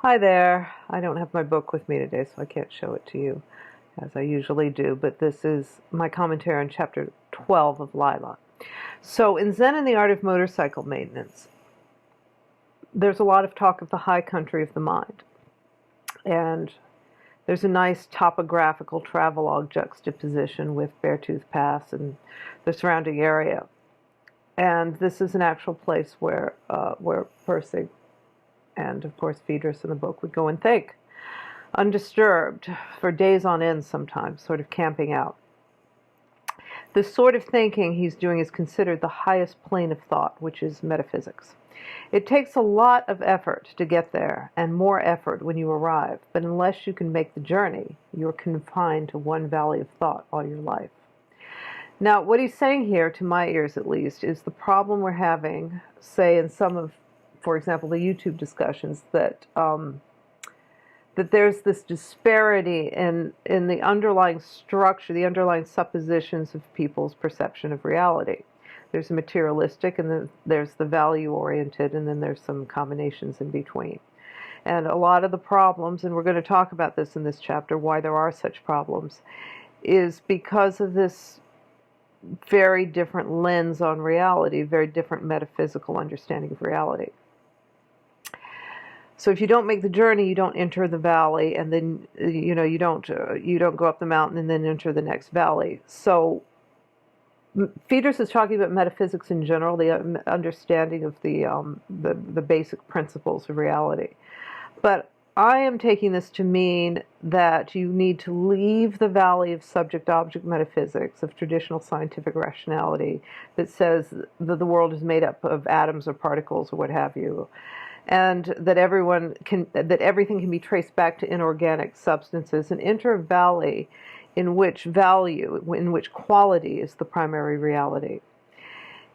Hi there. I don't have my book with me today, so I can't show it to you as I usually do, but this is my commentary on chapter 12 of Lila. So, in Zen and the Art of Motorcycle Maintenance, there's a lot of talk of the high country of the mind. And there's a nice topographical travelogue juxtaposition with Beartooth Pass and the surrounding area. And this is an actual place where Pirsig and, of course, Phaedrus in the book would go and think, undisturbed, for days on end sometimes, sort of camping out. This sort of thinking he's doing is considered the highest plane of thought, which is metaphysics. It takes a lot of effort to get there, and more effort when you arrive, but unless you can make the journey, you're confined to one valley of thought all your life. Now, what he's saying here, to my ears at least, is the problem we're having, say, in some of, for example, the YouTube discussions, that there's this disparity in the underlying structure, the underlying suppositions of people's perception of reality. There's a materialistic, and then there's the value-oriented, and then there's some combinations in between. And a lot of the problems, and we're going to talk about this in this chapter, why there are such problems, is because of this very different lens on reality, very different metaphysical understanding of reality. So if you don't make the journey, you don't enter the valley, and then you don't go up the mountain and then enter the next valley. So Phaedrus is talking about metaphysics in general, the understanding of the basic principles of reality. But I am taking this to mean that you need to leave the valley of subject-object metaphysics, of traditional scientific rationality that says that the world is made up of atoms or particles or what have you, and that everything can be traced back to inorganic substances, and enter a valley in which quality is the primary reality.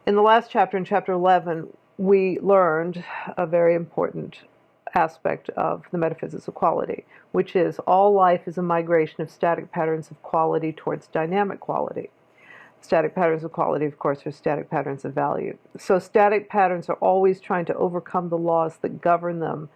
In the last chapter, in chapter 11, we learned a very important aspect of the metaphysics of quality, which is all life is a migration of static patterns of quality towards dynamic quality. Static patterns of quality, of course, are static patterns of value. So static patterns are always trying to overcome the laws that govern them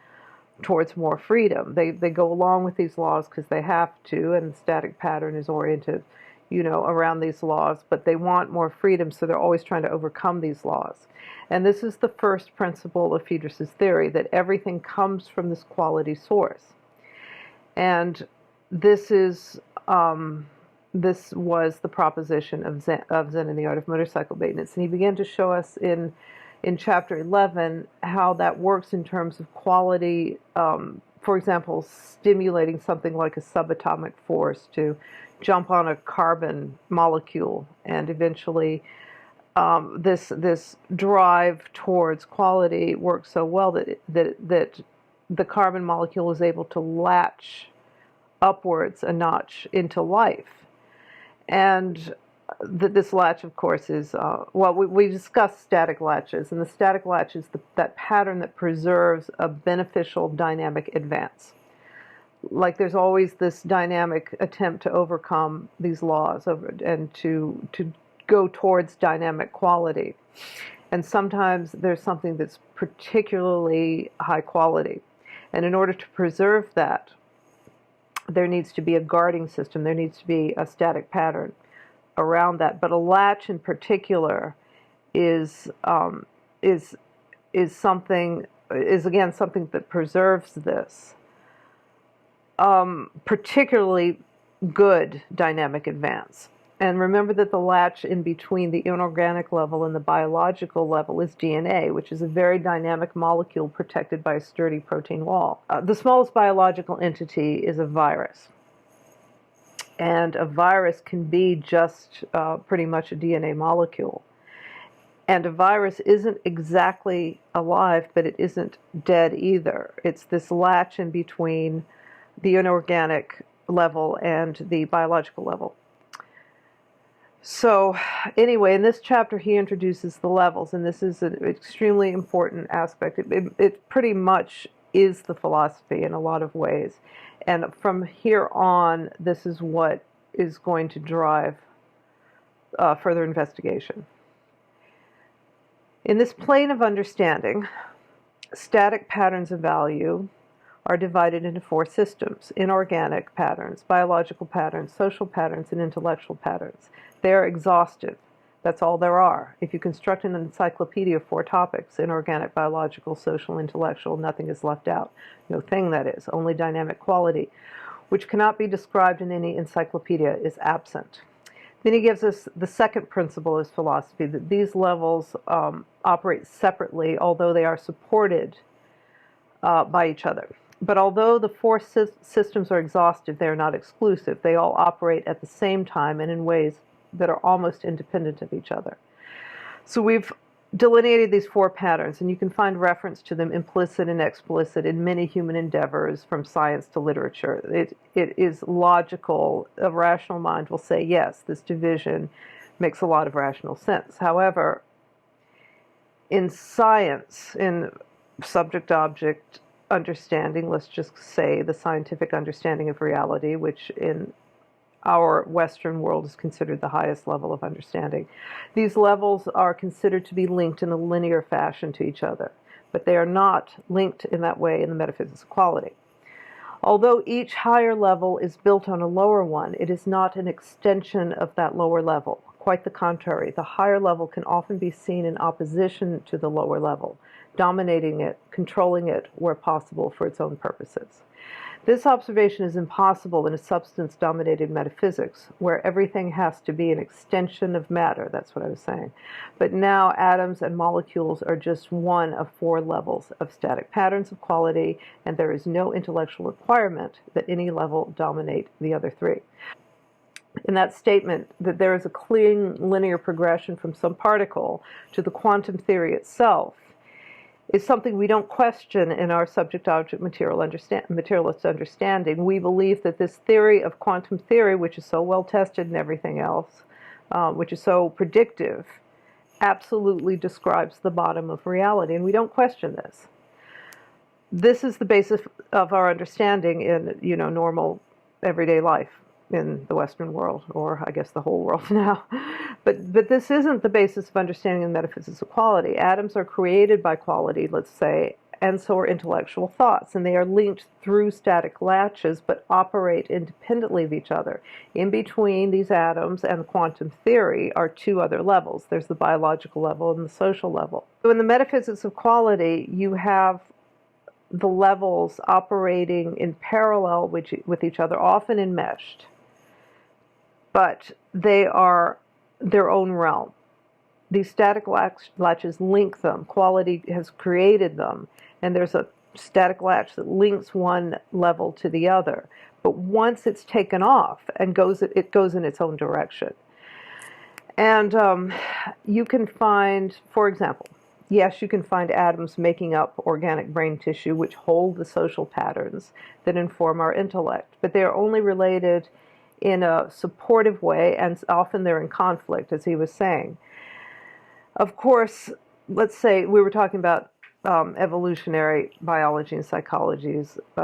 towards more freedom. They go along with these laws because they have to, and the static pattern is oriented, around these laws, but they want more freedom, so they're always trying to overcome these laws. And this is the first principle of Phaedrus's theory, that everything comes from this quality source. And this was the proposition of Zen and the Art of Motorcycle Maintenance. And he began to show us in chapter 11 how that works in terms of quality, for example, stimulating something like a subatomic force to jump on a carbon molecule, and eventually this drive towards quality works so well that the carbon molecule is able to latch upwards a notch into life. And this latch, of course, is, we discussed static latches, and the static latch is that pattern that preserves a beneficial dynamic advance. Like there's always this dynamic attempt to overcome these laws and to go towards dynamic quality. And sometimes there's something that's particularly high quality. And in order to preserve that, there needs to be a guarding system. There needs to be a static pattern around that. But a latch in particular is again something that preserves this particularly good dynamic advance. And remember that the latch in between the inorganic level and the biological level is DNA, which is a very dynamic molecule protected by a sturdy protein wall. The smallest biological entity is a virus. And a virus can be just pretty much a DNA molecule. And a virus isn't exactly alive, but it isn't dead either. It's this latch in between the inorganic level and the biological level. So anyway, in this chapter he introduces the levels, and this is an extremely important aspect. It pretty much is the philosophy in a lot of ways. And from here on, this is what is going to drive further investigation. In this plane of understanding, static patterns of value are divided into four systems: inorganic patterns, biological patterns, social patterns, and intellectual patterns. They are exhaustive. That's all there are. If you construct an encyclopedia of four topics, inorganic, biological, social, intellectual, nothing is left out. No thing, that is. Only dynamic quality, which cannot be described in any encyclopedia, is absent. Then he gives us the second principle of his philosophy, that these levels operate separately, although they are supported by each other. But although the four systems are exhaustive, they are not exclusive. They all operate at the same time and in ways that are almost independent of each other. So we've delineated these four patterns, and you can find reference to them implicit and explicit in many human endeavors, from science to literature. It is logical. A rational mind will say, yes, this division makes a lot of rational sense. However, in science, in subject-object understanding, let's just say the scientific understanding of reality, which in our Western world is considered the highest level of understanding. These levels are considered to be linked in a linear fashion to each other, but they are not linked in that way in the Metaphysics Equality. Although each higher level is built on a lower one, it is not an extension of that lower level. Quite the contrary, the higher level can often be seen in opposition to the lower level, dominating it, controlling it where possible for its own purposes. This observation is impossible in a substance-dominated metaphysics, where everything has to be an extension of matter. That's what I was saying. But now atoms and molecules are just one of four levels of static patterns of quality, and there is no intellectual requirement that any level dominate the other three. In that statement, that there is a clean linear progression from some particle to the quantum theory itself, is something we don't question in our subject-object materialist understanding. We believe that this theory of quantum theory, which is so well tested and everything else, which is so predictive, absolutely describes the bottom of reality, and we don't question this. This is the basis of our understanding in, normal everyday life in the Western world, or I guess the whole world now. But this isn't the basis of understanding the metaphysics of quality. Atoms are created by quality, let's say, and so are intellectual thoughts, and they are linked through static latches, but operate independently of each other. In between these atoms and quantum theory are two other levels. There's the biological level and the social level. So in the metaphysics of quality, you have the levels operating in parallel with each other, often enmeshed, but they are their own realm. These static latches link them. Quality has created them, and there's a static latch that links one level to the other. But once it's taken off and it goes in its own direction. And you can find, for example, yes, you can find atoms making up organic brain tissue, which hold the social patterns that inform our intellect, but they are only related in a supportive way, and often they're in conflict, as he was saying. Of course, let's say we were talking about evolutionary biology and psychology.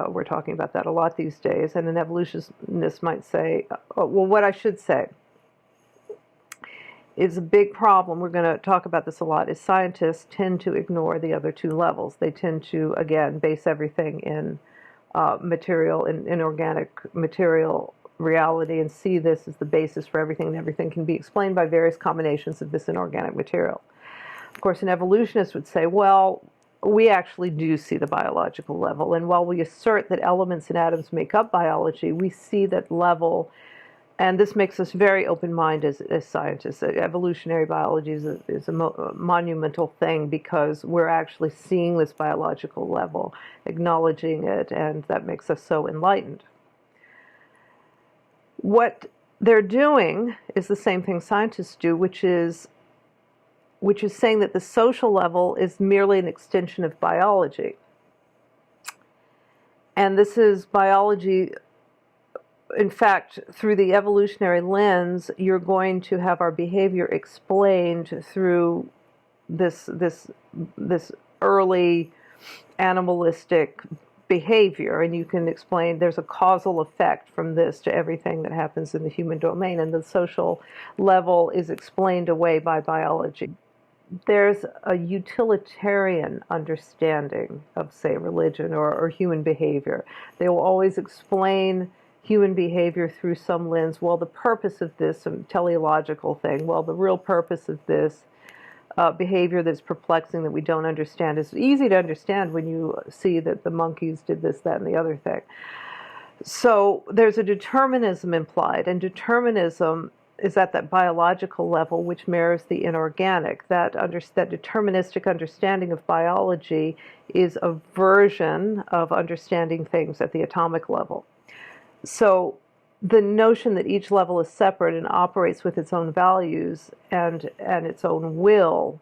We're talking about that a lot these days, and an evolutionist might say, well, what I should say is a big problem, we're going to talk about this a lot, is scientists tend to ignore the other two levels. They tend to, again, base everything in inorganic material reality, and see this as the basis for everything, and everything can be explained by various combinations of this inorganic material. Of course, an evolutionist would say, well, we actually do see the biological level, and while we assert that elements and atoms make up biology, we see that level, and this makes us very open-minded as scientists. Evolutionary biology is a monumental thing, because we're actually seeing this biological level, acknowledging it, and that makes us so enlightened. What they're doing is the same thing scientists do, which is saying that the social level is merely an extension of biology. And this is biology, in fact, through the evolutionary lens, you're going to have our behavior explained through this early animalistic behavior, and you can explain there's a causal effect from this to everything that happens in the human domain, and the social level is explained away by biology. there's a utilitarian understanding of, say, religion or human behavior. They will always explain human behavior through some lens. Well, the purpose of this, some teleological thing, well, the real purpose of this behavior that's perplexing that we don't understand is easy to understand when you see that the monkeys did this, that, and the other thing. So there's a determinism implied, and determinism is at that biological level, which mirrors the inorganic. That deterministic understanding of biology is a version of understanding things at the atomic level. So the notion that each level is separate and operates with its own values and its own will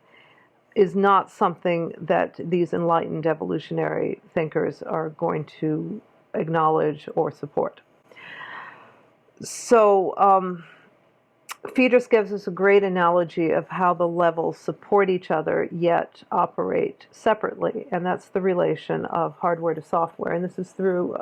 is not something that these enlightened evolutionary thinkers are going to acknowledge or support. So Feeders gives us a great analogy of how the levels support each other yet operate separately, and that's the relation of hardware to software. And this is through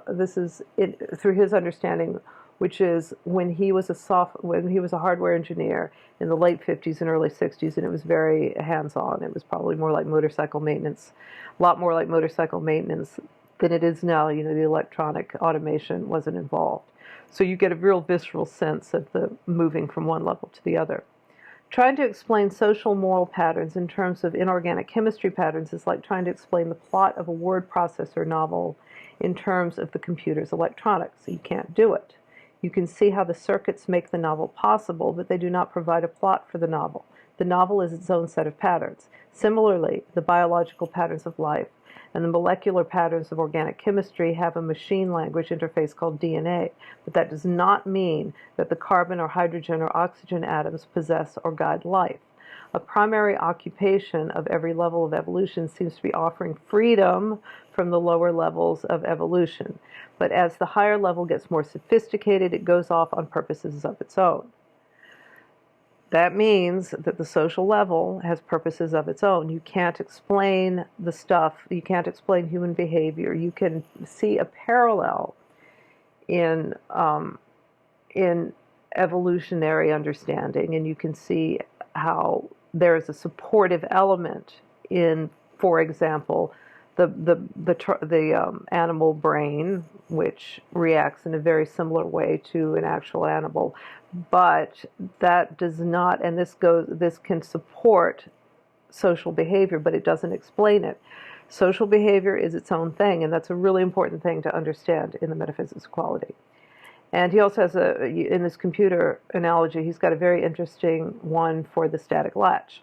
his understanding, which is when he was a hardware engineer in the late 50s and early 60s, and it was very hands-on. It was probably more like motorcycle maintenance, a lot more like motorcycle maintenance than it is now. You know, the electronic automation wasn't involved. So you get a real visceral sense of the moving from one level to the other. Trying to explain social moral patterns in terms of inorganic chemistry patterns is like trying to explain the plot of a word processor novel in terms of the computer's electronics. So you can't do it. You can see how the circuits make the novel possible, but they do not provide a plot for the novel. The novel is its own set of patterns. Similarly, the biological patterns of life and the molecular patterns of organic chemistry have a machine language interface called DNA, but that does not mean that the carbon or hydrogen or oxygen atoms possess or guide life. A primary occupation of every level of evolution seems to be offering freedom from the lower levels of evolution, but as the higher level gets more sophisticated, it goes off on purposes of its own. That means that the social level has purposes of its own. You can't explain the stuff. You can't explain human behavior. You can see a parallel in evolutionary understanding, and you can see how there is a supportive element in, for example, the animal brain, which reacts in a very similar way to an actual animal, but that does not, and this can support social behavior, but it doesn't explain it. Social behavior is its own thing, and that's a really important thing to understand in the Metaphysics Equality. And he also has in this computer analogy, he's got a very interesting one for the static latch.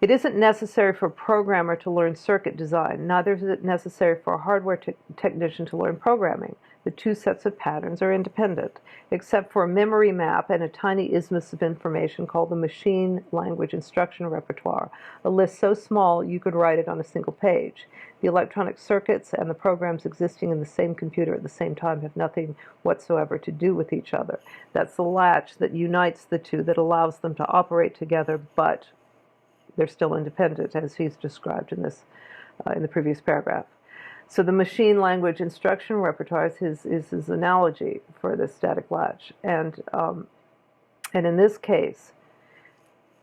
It isn't necessary for a programmer to learn circuit design. Neither is it necessary for a hardware technician to learn programming. The two sets of patterns are independent, except for a memory map and a tiny isthmus of information called the machine language instruction repertoire, a list so small you could write it on a single page. The electronic circuits and the programs existing in the same computer at the same time have nothing whatsoever to do with each other. That's the latch that unites the two, that allows them to operate together, but they're still independent, as he's described in the previous paragraph. So the machine language instruction repertoire is his analogy for the static latch, and in this case,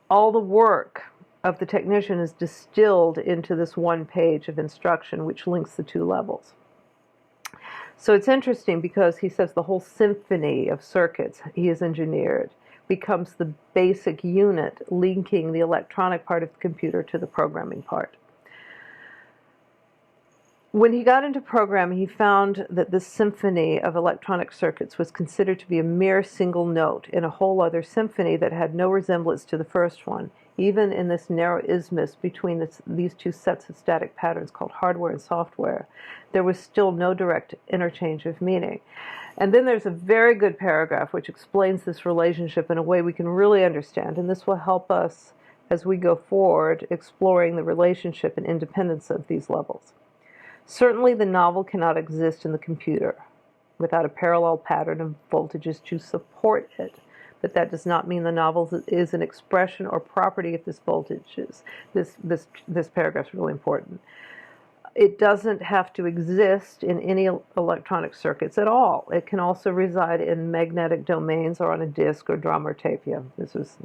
all the work of the technician is distilled into this one page of instruction, which links the two levels. So it's interesting because he says the whole symphony of circuits he has engineered becomes the basic unit linking the electronic part of the computer to the programming part. When he got into programming, he found that this symphony of electronic circuits was considered to be a mere single note in a whole other symphony that had no resemblance to the first one. Even in this narrow isthmus between these two sets of static patterns called hardware and software, there was still no direct interchange of meaning. And then there's a very good paragraph which explains this relationship in a way we can really understand, and this will help us as we go forward exploring the relationship and independence of these levels. Certainly the novel cannot exist in the computer without a parallel pattern of voltages to support it, but that does not mean the novel is an expression or property of this voltages. This paragraph is really important. It doesn't have to exist in any electronic circuits at all. It can also reside in magnetic domains or on a disc or drum or tape. Yeah, this is,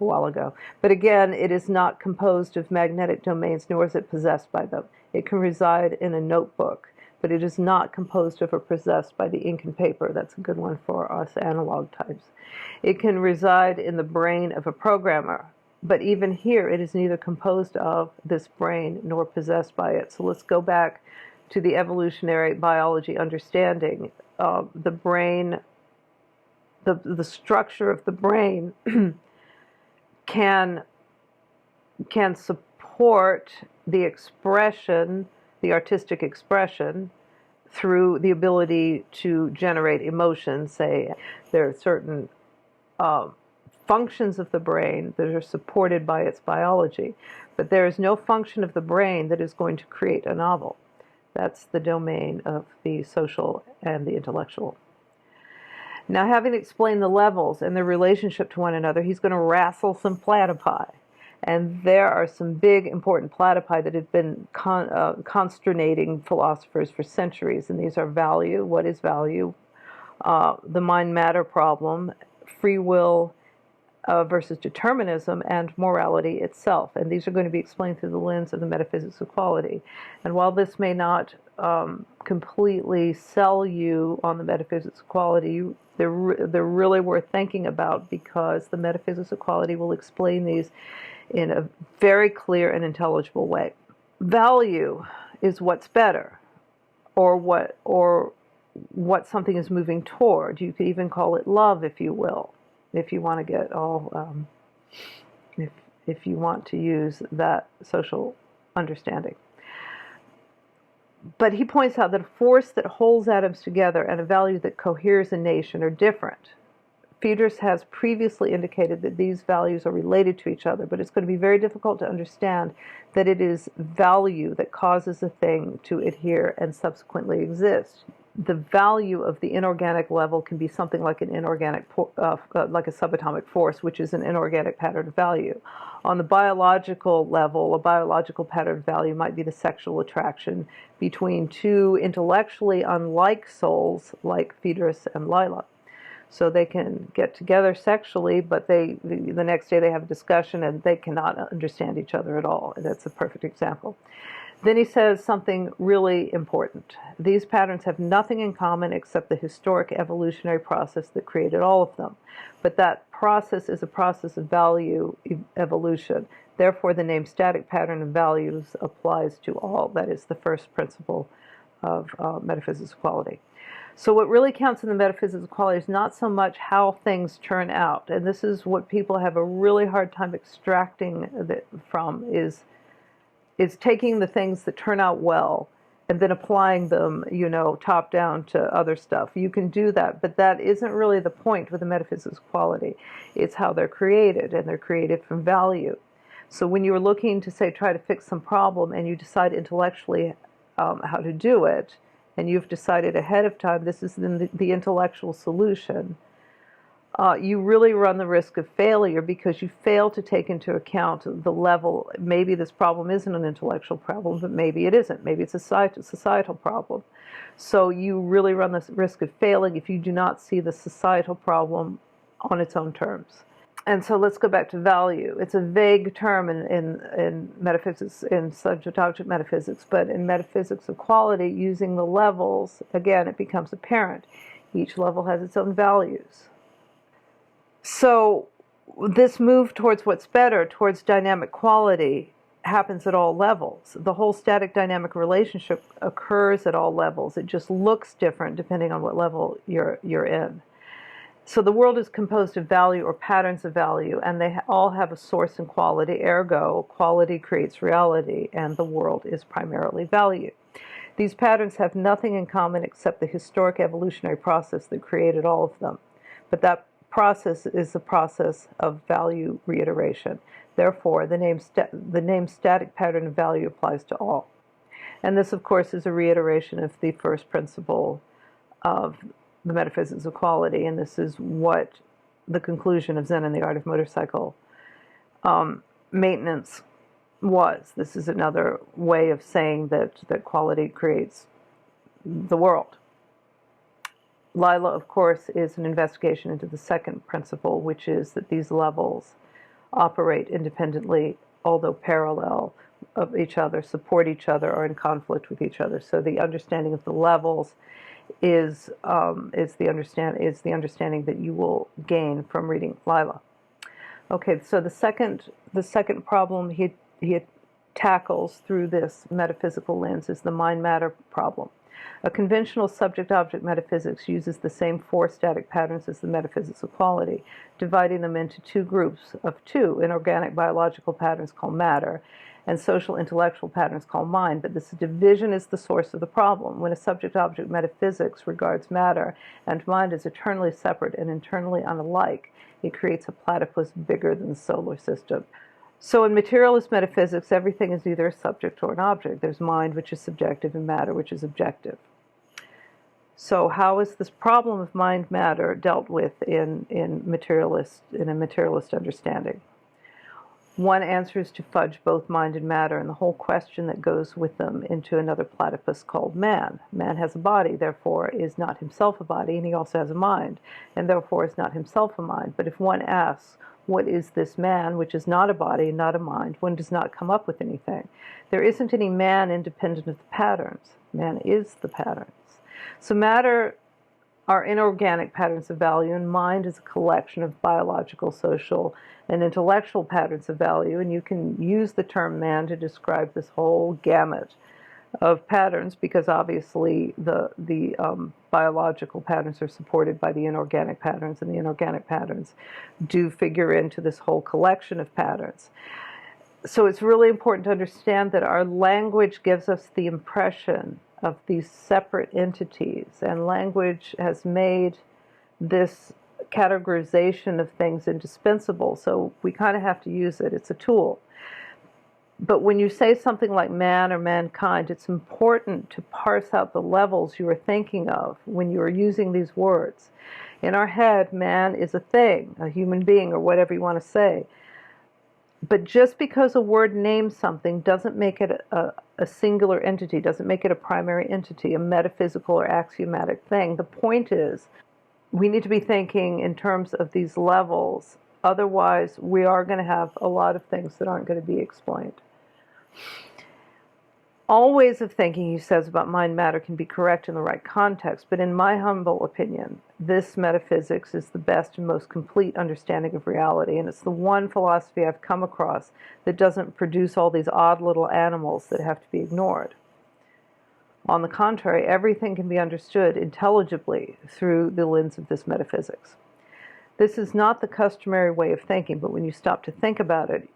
a while ago. But again, it is not composed of magnetic domains, nor is it possessed by them. It can reside in a notebook, but it is not composed of or possessed by the ink and paper. That's a good one for us analog types. It can reside in the brain of a programmer, but even here it is neither composed of this brain nor possessed by it. So let's go back to the evolutionary biology understanding. The brain, the structure of the brain can support the expression, the artistic expression, through the ability to generate emotion. Say, there are certain functions of the brain that are supported by its biology, but there is no function of the brain that is going to create a novel. That's the domain of the social and the intellectual. Now, having explained the levels and their relationship to one another, he's going to wrestle some platypi. And there are some big, important platypi that have been consternating philosophers for centuries. And these are value, what is value, the mind-matter problem, free will versus determinism, and morality itself. And these are going to be explained through the lens of the Metaphysics Equality. And while this may not completely sell you on the Metaphysics Equality, they're really worth thinking about, because the Metaphysics Equality will explain these in a very clear and intelligible way. Value is what's better, or what something is moving toward. You could even call it love, if you will, if you want to get all, if you want to use that social understanding. But he points out that a force that holds atoms together and a value that coheres a nation are different. Peters has previously indicated that these values are related to each other, but it's going to be very difficult to understand that it is value that causes a thing to adhere and subsequently exist. The value of the inorganic level can be something like an inorganic, like a subatomic force, which is an inorganic pattern of value. On the biological level, a biological pattern of value might be the sexual attraction between two intellectually unlike souls, like Phaedrus and Lila. So they can get together sexually, but the next day they have a discussion and they cannot understand each other at all. That's a perfect example. Then he says something really important. These patterns have nothing in common except the historic evolutionary process that created all of them. But that process is a process of value evolution. Therefore, the name static pattern of values applies to all. That is the first principle of metaphysics equality. So what really counts in the metaphysics equality is not so much how things turn out. And this is what people have a really hard time extracting from, is taking the things that turn out well and then applying them, top down to other stuff. You can do that, but that isn't really the point with the metaphysics equality. It's how they're created, and they're created from value. So when you're looking to, say, try to fix some problem and you decide intellectually how to do it, and you've decided ahead of time this is the intellectual solution, you really run the risk of failure, because you fail to take into account the level. Maybe this problem isn't an intellectual problem, but maybe it isn't. Maybe it's a societal problem. So you really run the risk of failing if you do not see the societal problem on its own terms. And so let's go back to value. It's a vague term in metaphysics, in subject-object metaphysics, but in metaphysics equality, using the levels, again, it becomes apparent. Each level has its own values. So this move towards what's better, towards dynamic quality, happens at all levels. The whole static dynamic relationship occurs at all levels. It just looks different depending on what level you're in. So the world is composed of value or patterns of value, and they all have a source in quality. Ergo, quality creates reality, and the world is primarily value. These patterns have nothing in common except the historic evolutionary process that created all of them. But that process is the process of value reiteration. Therefore, the name static pattern of value applies to all. And this, of course, is a reiteration of the first principle of the metaphysics equality, and this is what the conclusion of Zen and the Art of Motorcycle maintenance was. This is another way of saying that quality creates the world. Lila, of course, is an investigation into the second principle, which is that these levels operate independently, although parallel of each other, support each other, or in conflict with each other. So the understanding of the levels is the understanding that you will gain from reading Lila. Okay, so the second problem he tackles through this metaphysical lens is the mind-matter problem. A conventional subject-object metaphysics uses the same four static patterns as the Metaphysics Equality, dividing them into two groups of two: inorganic biological patterns called matter, and social intellectual patterns called mind. But this division is the source of the problem. When a subject-object metaphysics regards matter and mind as eternally separate and internally unalike, it creates a platypus bigger than the solar system. So in materialist metaphysics, everything is either a subject or an object. There's mind, which is subjective, and matter, which is objective. So how is this problem of mind-matter dealt with in a materialist understanding? One answer is to fudge both mind and matter and the whole question that goes with them into another platypus called man. Man has a body, therefore is not himself a body, and he also has a mind, and therefore is not himself a mind. But if one asks, what is this man, which is not a body and not a mind, one does not come up with anything. There isn't any man independent of the patterns. Man is the patterns. So matter are inorganic patterns of value, and mind is a collection of biological, social, and intellectual patterns of value, and you can use the term man to describe this whole gamut of patterns, because obviously the biological patterns are supported by the inorganic patterns, and the inorganic patterns do figure into this whole collection of patterns. So it's really important to understand that our language gives us the impression of these separate entities, and language has made this categorization of things indispensable, so we kind of have to use it. It's a tool. But when you say something like man or mankind, it's important to parse out the levels you are thinking of when you are using these words. In our head, man is a thing, a human being, or whatever you want to say. But just because a word names something doesn't make it a singular entity, doesn't make it a primary entity, a metaphysical or axiomatic thing. The point is, we need to be thinking in terms of these levels. Otherwise, we are going to have a lot of things that aren't going to be explained. All ways of thinking, he says, about mind-matter can be correct in the right context, but in my humble opinion, this metaphysics is the best and most complete understanding of reality, and it's the one philosophy I've come across that doesn't produce all these odd little animals that have to be ignored. On the contrary, everything can be understood intelligibly through the lens of this metaphysics. This is not the customary way of thinking, but when you stop to think about it,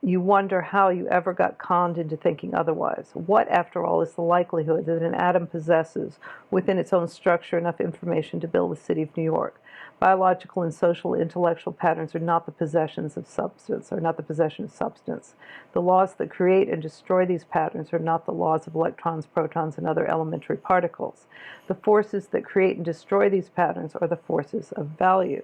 you wonder how you ever got conned into thinking otherwise. What, after all, is the likelihood that an atom possesses within its own structure enough information to build the city of New York? Biological and social intellectual patterns are not the possessions of substance, are not the possession of substance. The laws that create and destroy these patterns are not the laws of electrons, protons, and other elementary particles. The forces that create and destroy these patterns are the forces of value.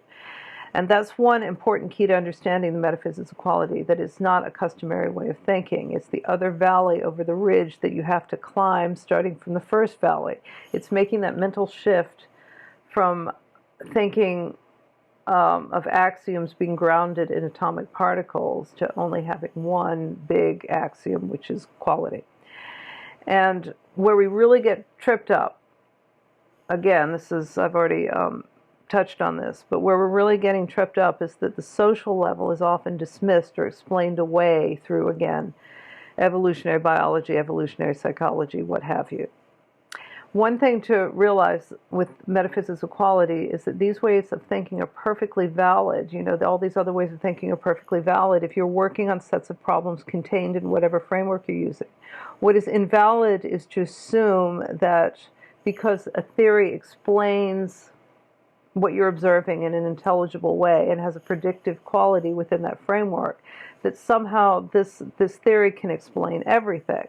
And that's one important key to understanding the metaphysics equality, that it's not a customary way of thinking. It's the other valley over the ridge that you have to climb starting from the first valley. It's making that mental shift from thinking of axioms being grounded in atomic particles to only having one big axiom, which is quality. And where we really get tripped up, again, I've already touched on this, but where we're really getting tripped up is that the social level is often dismissed or explained away through, again, evolutionary biology, evolutionary psychology, what have you. One thing to realize with metaphysics equality is that these ways of thinking are perfectly valid. You know, all these other ways of thinking are perfectly valid if you're working on sets of problems contained in whatever framework you're using. What is invalid is to assume that because a theory explains what you're observing in an intelligible way and has a predictive quality within that framework, that somehow this theory can explain everything.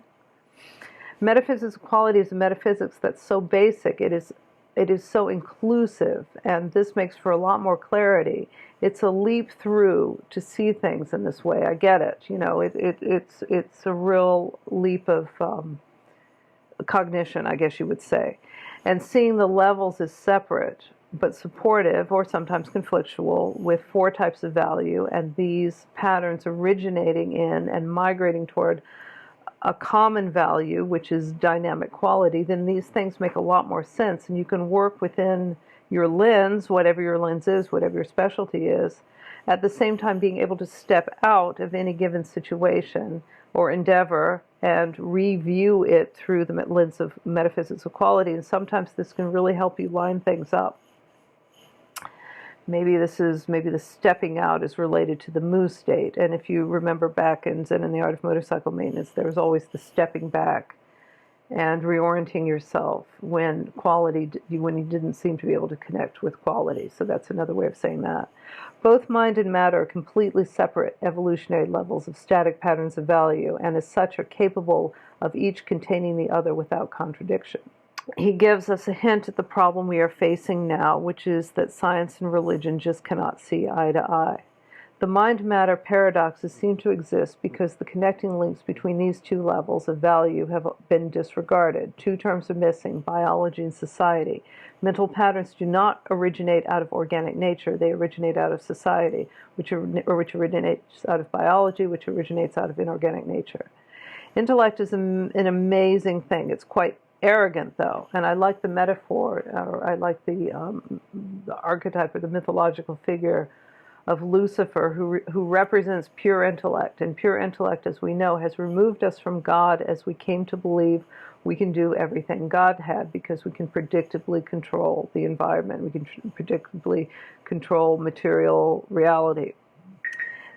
Metaphysics equality is a metaphysics that's so basic, it is so inclusive, and this makes for a lot more clarity. It's a leap through to see things in this way. I get it. You know, it's a real leap of cognition, I guess you would say. And seeing the levels as separate but supportive or sometimes conflictual, with 4 types of value, and these patterns originating in and migrating toward a common value, which is dynamic quality, then these things make a lot more sense, and you can work within your lens, whatever your lens is, whatever your specialty is, at the same time being able to step out of any given situation or endeavor and review it through the lens of metaphysics equality. And sometimes this can really help you line things up. Maybe the stepping out is related to the mu state. And if you remember back in Zen and the Art of Motorcycle Maintenance, there was always the stepping back and reorienting yourself when you didn't seem to be able to connect with quality. So that's another way of saying that. Both mind and matter are completely separate evolutionary levels of static patterns of value, and as such are capable of each containing the other without contradiction. He gives us a hint at the problem we are facing now, which is that science and religion just cannot see eye to eye. The mind-matter paradoxes seem to exist because the connecting links between these 2 levels of value have been disregarded. 2 terms are missing: biology and society. Mental patterns do not originate out of organic nature. They originate out of society, which originates out of biology, which originates out of inorganic nature. Intellect is an amazing thing. It's quite arrogant, though, and I like the metaphor, or I like the archetype or the mythological figure of Lucifer, who represents pure intellect. And pure intellect, as we know, has removed us from God, as we came to believe we can do everything God had, because we can predictably control the environment. We can predictably control material reality.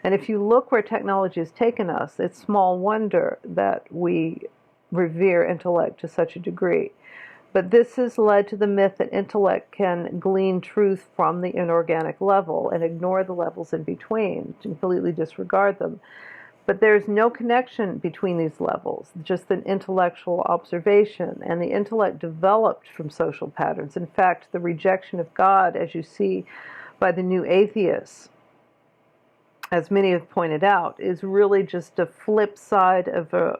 And if you look where technology has taken us, it's small wonder that we revere intellect to such a degree. But this has led to the myth that intellect can glean truth from the inorganic level and ignore the levels in between, to completely disregard them. But there's no connection between these levels, just an intellectual observation, and the intellect developed from social patterns. In fact, the rejection of God, as you see by the new atheists, as many have pointed out, is really just a flip side of a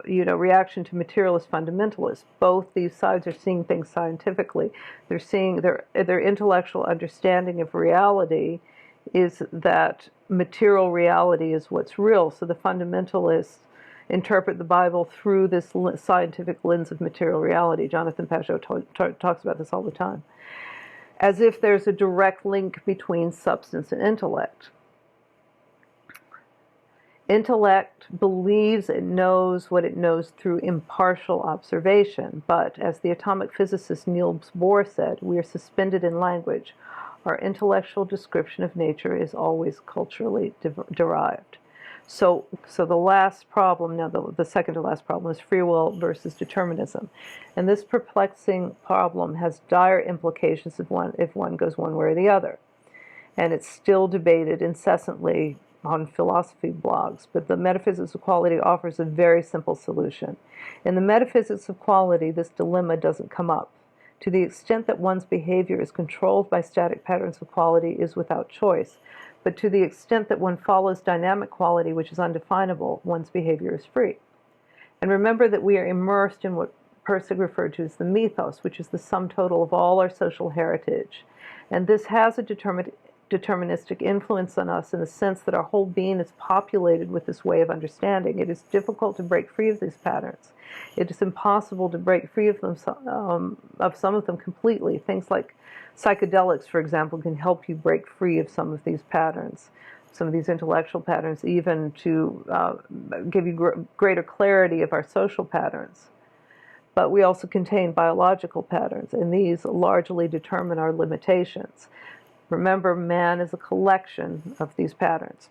reaction to materialist fundamentalists. Both these sides are seeing things scientifically. They're seeing their intellectual understanding of reality is that material reality is what's real. So the fundamentalists interpret the Bible through this scientific lens of material reality. Jonathan Pajot talks about this all the time, as if there's a direct link between substance and intellect. Intellect believes it knows what it knows through impartial observation, but as the atomic physicist Niels Bohr said, we are suspended in language. Our intellectual description of nature is always culturally derived. So the last problem, now the second to last problem, is free will versus determinism. And this perplexing problem has dire implications if one goes one way or the other. And it's still debated incessantly on philosophy blogs, but the Metaphysics Equality offers a very simple solution. In the Metaphysics Equality, this dilemma doesn't come up. To the extent that one's behavior is controlled by static patterns of quality is without choice, but to the extent that one follows dynamic quality, which is undefinable, one's behavior is free. And remember that we are immersed in what Pirsig referred to as the mythos, which is the sum total of all our social heritage. And this has a deterministic influence on us in the sense that our whole being is populated with this way of understanding. It is difficult to break free of these patterns. It is impossible to break free of them, of some of them completely. Things like psychedelics, for example, can help you break free of some of these patterns, some of these intellectual patterns, even to give you greater clarity of our social patterns. But we also contain biological patterns, and these largely determine our limitations. Remember, man is a collection of these patterns.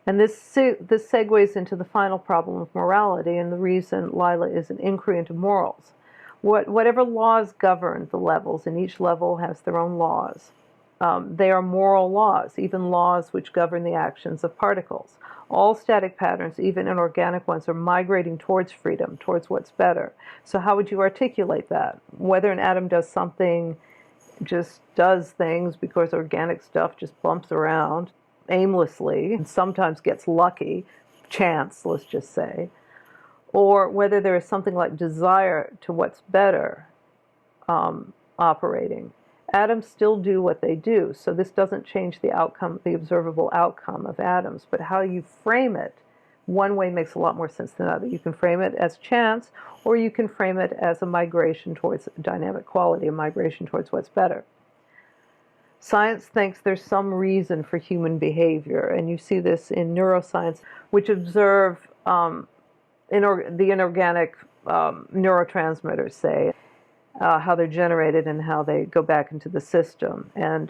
And this segues into the final problem of morality, and the reason Lila is an inquiry into morals. Whatever laws govern the levels, and each level has their own laws, they are moral laws, even laws which govern the actions of particles. All static patterns, even inorganic ones, are migrating towards freedom, towards what's better. So how would you articulate that? Whether an atom does something, just does things because organic stuff just bumps around aimlessly and sometimes gets lucky, chance, let's just say, or whether there is something like desire to what's better operating, Atoms still do what they do, so this doesn't change the outcome, the observable outcome of atoms, but how you frame it, one way makes a lot more sense than another. You can frame it as chance, or you can frame it as a migration towards dynamic quality, a migration towards what's better. Science thinks there's some reason for human behavior, and you see this in neuroscience, which observe the inorganic neurotransmitters, say, how they're generated and how they go back into the system, and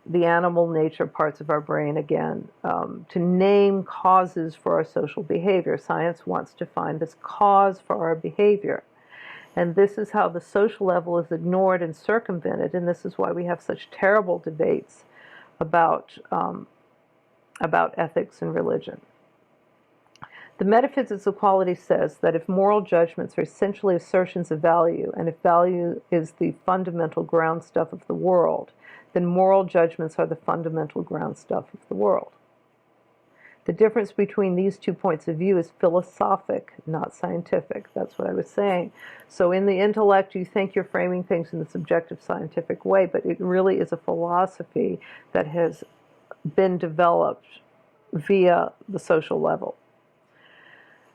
the animal nature parts of our brain, again, to name causes for our social behavior. Science wants to find this cause for our behavior. And this is how the social level is ignored and circumvented, and this is why we have such terrible debates about ethics and religion. The Metaphysics Equality says that if moral judgments are essentially assertions of value, and if value is the fundamental ground stuff of the world, then moral judgments are the fundamental ground stuff of the world. The difference between these 2 points of view is philosophic, not scientific. That's what I was saying. So in the intellect, you think you're framing things in the subjective scientific way, but it really is a philosophy that has been developed via the social level.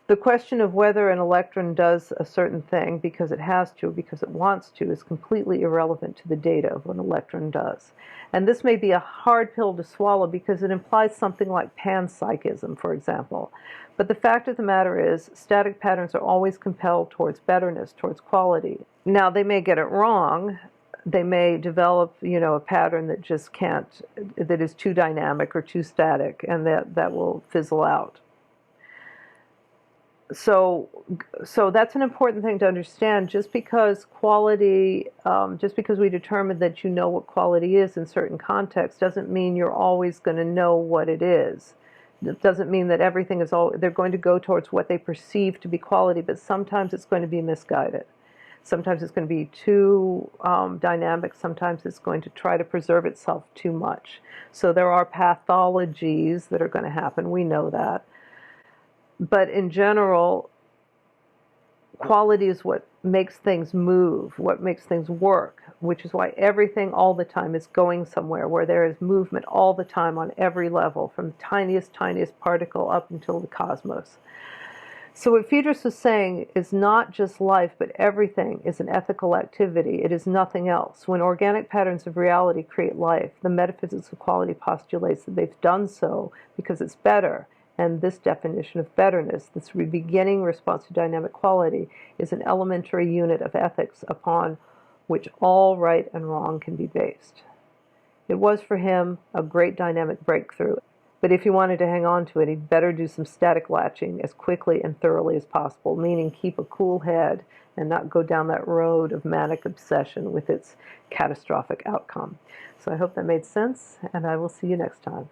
The question of whether an electron does a certain thing because it has to or because it wants to is completely irrelevant to the data of what an electron does. And this may be a hard pill to swallow because it implies something like panpsychism, for example. But the fact of the matter is, static patterns are always compelled towards betterness, towards quality. Now, they may get it wrong. They may develop, a pattern that just can't, that is too dynamic or too static, and that will fizzle out. So that's an important thing to understand. Just because quality, just because we determine that you know what quality is in certain contexts, doesn't mean you're always going to know what it is. It doesn't mean that everything is all, they're going to go towards what they perceive to be quality, but sometimes it's going to be misguided. Sometimes it's going to be too dynamic. Sometimes it's going to try to preserve itself too much. So there are pathologies that are going to happen. We know that. But in general, quality is what makes things move, what makes things work, which is why everything all the time is going somewhere, where there is movement all the time on every level, from the tiniest particle up until the cosmos. So what Phaedrus is saying is not just life, but everything is an ethical activity. It is nothing else. When organic patterns of reality create life, the metaphysics of quality postulates that they've done so because it's better. And this definition of betterness, this beginning response to dynamic quality, is an elementary unit of ethics upon which all right and wrong can be based. It was for him a great dynamic breakthrough, but if he wanted to hang on to it, he'd better do some static latching as quickly and thoroughly as possible, meaning keep a cool head and not go down that road of manic obsession with its catastrophic outcome. So I hope that made sense, and I will see you next time.